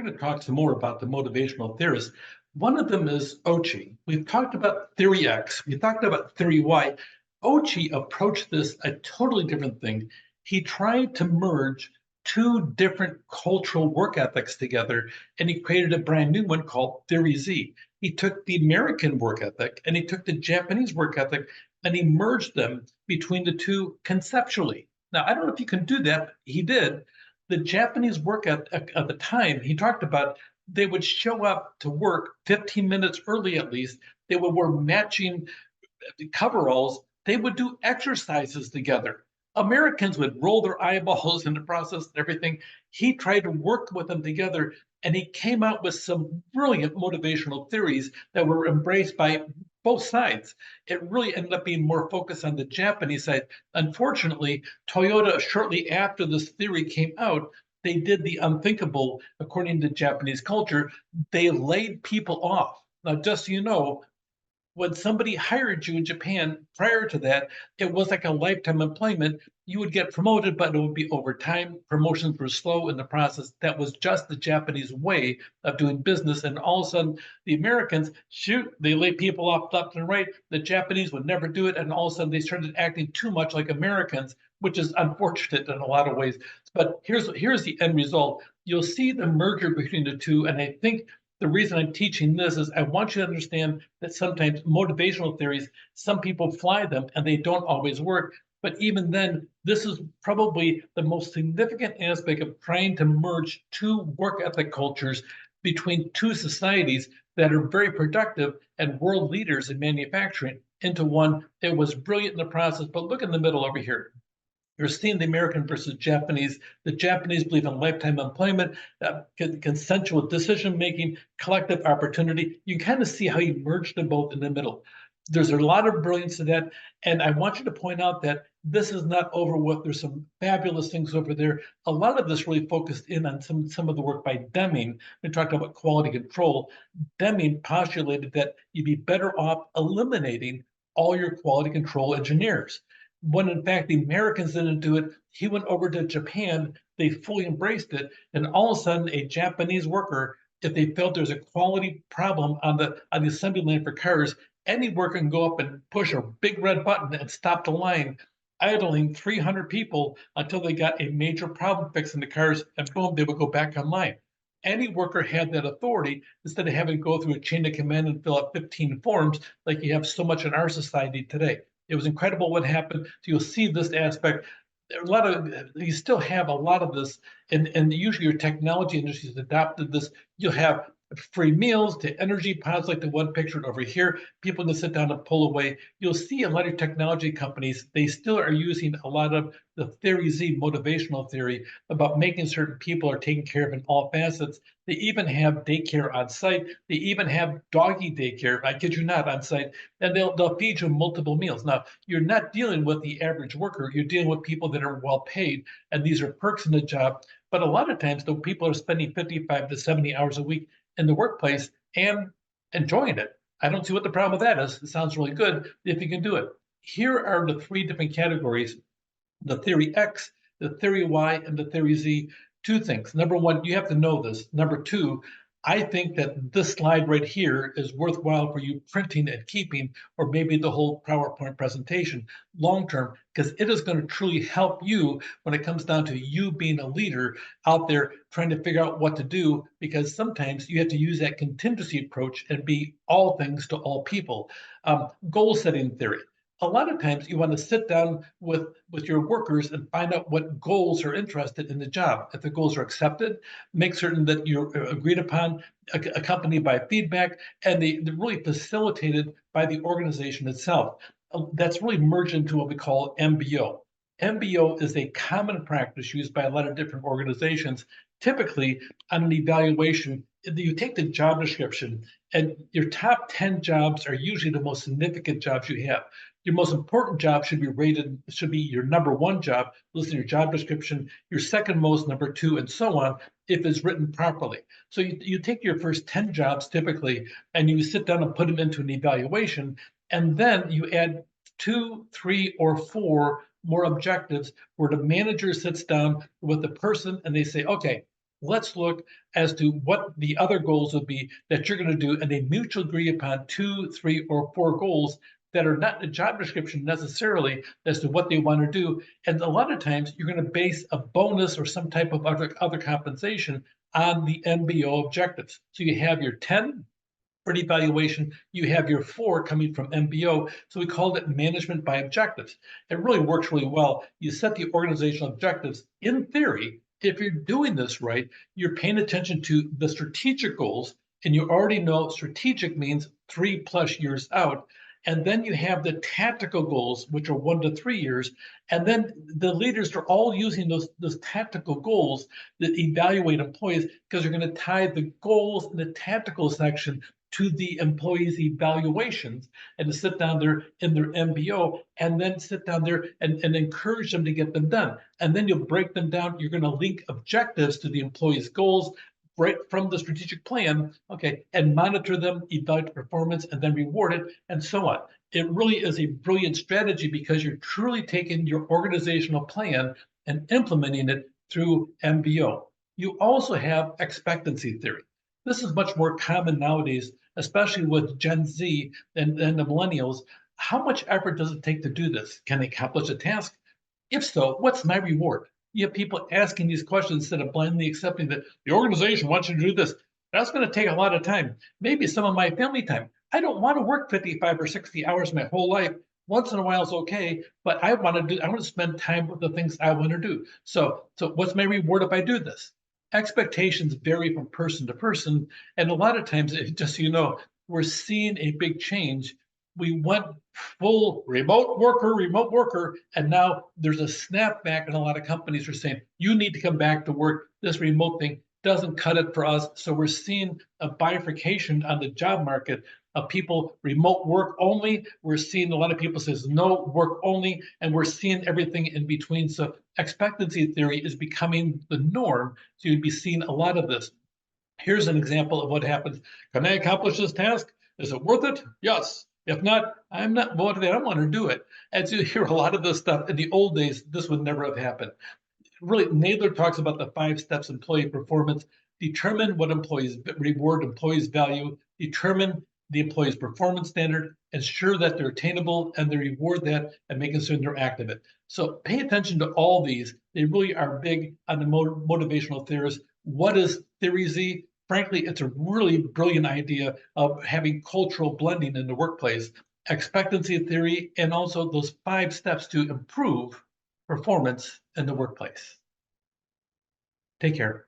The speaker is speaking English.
we're going to talk some more about the motivational theorists. One of them is Ochi. We've talked about theory X, we talked about theory Y. Ochi approached this a totally different thing. He tried to merge two different cultural work ethics together, and he created a brand new one called Theory Z. He took the American work ethic and he took the Japanese work ethic and he merged them between the two conceptually. Now, I don't know if you can do that. He did. The Japanese work at the time, he talked about they would show up to work 15 minutes early at least. They would wear matching coveralls. They would do exercises together. Americans would roll their eyeballs in the process and everything. He tried to work with them together, and he came out with some brilliant motivational theories that were embraced by both sides. It really ended up being more focused on the Japanese side. Unfortunately, Toyota, shortly after this theory came out, they did the unthinkable according to Japanese culture. They laid people off. Now, just so you know, when somebody hired you in Japan prior to that, it was like a lifetime employment. You would get promoted, but it would be over time. Promotions were slow in the process. That was just the Japanese way of doing business. And all of a sudden, the Americans, shoot, they lay people off left and right. The Japanese would never do it. And all of a sudden, they started acting too much like Americans, which is unfortunate in a lot of ways. But here's the end result. You'll see the merger between the two. And I think the reason I'm teaching this is I want you to understand that sometimes motivational theories, some people fly them and they don't always work. But even then, this is probably the most significant aspect of trying to merge two work ethic cultures between two societies that are very productive and world leaders in manufacturing into one. It was brilliant in the process, but look in the middle over here. You're seeing the American versus Japanese. The Japanese believe in lifetime employment, consensual decision making, collective opportunity. You kind of see how you merge them both in the middle. There's a lot of brilliance to that. And I want you to point out that this is not over with. There's some fabulous things over there. A lot of this really focused in on some of the work by Deming. We talked about quality control. Deming postulated that you'd be better off eliminating all your quality control engineers. When in fact the Americans didn't do it, he went over to Japan, they fully embraced it, and all of a sudden a Japanese worker, if they felt there's a quality problem on the assembly line for cars, any worker can go up and push a big red button and stop the line, idling 300 people until they got a major problem fixed in the cars, and boom, they would go back online. Any worker had that authority instead of having to go through a chain of command and fill out 15 forms like you have so much in our society today. It was incredible what happened. So you'll see this aspect. A lot of you still have a lot of this, and usually your technology industry has adopted this. You'll have free meals to energy pods like the one pictured over here. People can sit down and pull away. You'll see a lot of technology companies, they still are using a lot of the Theory Z motivational theory about making certain people are taken care of in all facets. They even have daycare on site. They even have doggy daycare, I kid you not, on site, and they'll feed you multiple meals. Now, you're not dealing with the average worker, you're dealing with people that are well paid, and these are perks in the job. But a lot of times, though, people are spending 55 to 70 hours a week in the workplace and enjoying it. I don't see what the problem with that is. It sounds really good if you can do it. Here are the three different categories: the theory X, the theory Y, and the theory Z. Two things. Number one, you have to know this. Number two, I think that this slide right here is worthwhile for you printing and keeping, or maybe the whole PowerPoint presentation long term, because it is going to truly help you when it comes down to you being a leader out there trying to figure out what to do, because sometimes you have to use that contingency approach and be all things to all people. Goal setting theory. A lot of times you want to sit down with your workers and find out what goals are interested in the job. If the goals are accepted, make certain that you're agreed upon, accompanied by feedback, and they're really facilitated by the organization itself. That's really merged into what we call MBO. MBO is a common practice used by a lot of different organizations. Typically, on an evaluation, you take the job description, and your top 10 jobs are usually the most significant jobs you have. Your most important job should be rated, should be your number one job, listen to your job description, your second most, number two, and so on, if it's written properly. So you take your first 10 jobs typically, and you sit down and put them into an evaluation, and then you add 2, 3, or 4 more objectives where the manager sits down with the person and they say, okay, Let's look as to what the other goals would be that you're going to do, and they mutually agree upon 2, 3, or 4 goals that are not in the job description necessarily as to what they want to do. And a lot of times you're going to base a bonus or some type of other compensation on the MBO objectives. So you have your 10 for evaluation, you have your 4 coming from MBO. So we called it management by objectives. It really works really well. You set the organizational objectives. In theory, if you're doing this right, you're paying attention to the strategic goals, and you already know strategic means 3+ years out. And then you have the tactical goals, which are 1 to 3 years. And then the leaders are all using those tactical goals that evaluate employees, because they're going to tie the goals in the tactical section to the employees' evaluations, and to sit down there in their MBO and then sit down there and encourage them to get them done. And then you'll break them down. You're going to link objectives to the employees' goals right from the strategic plan, okay, and monitor them, evaluate performance, and then reward it, and so on. It really is a brilliant strategy because you're truly taking your organizational plan and implementing it through MBO. You also have expectancy theory. This is much more common nowadays, especially with Gen Z and the millennials. How much effort does it take to do this? Can they accomplish a task? If so, what's my reward? You have people asking these questions instead of blindly accepting that the organization wants you to do this. That's going to take a lot of time, maybe some of my family time. I don't want to work 55 or 60 hours my whole life. Once in a while is okay, but I want to spend time with the things I want to do. So what's my reward if I do this? Expectations vary from person to person, and a lot of times, just so you know, we're seeing a big change. We went full remote worker, and now there's a snapback, and a lot of companies are saying you need to come back to work. This remote thing doesn't cut it for us. So we're seeing a bifurcation on the job market of people remote work only. We're seeing a lot of people says no work only, and we're seeing everything in between. So expectancy theory is becoming the norm. So you'd be seeing a lot of this. Here's an example of what happens. Can I accomplish this task? Is it worth it? Yes. If not, I'm not motivated. I don't want to do it. As you hear a lot of this stuff, in the old days, this would never have happened. Really, Nadler talks about the 5 steps employee performance. Determine what employees reward, employees value, determine the employee's performance standard, ensure that they're attainable, and they reward that, and making sure they're active. So pay attention to all these. They really are big on the motivational theorists. What is Theory Z? Frankly, it's a really brilliant idea of having cultural blending in the workplace, expectancy theory, and also those 5 steps to improve performance in the workplace. Take care.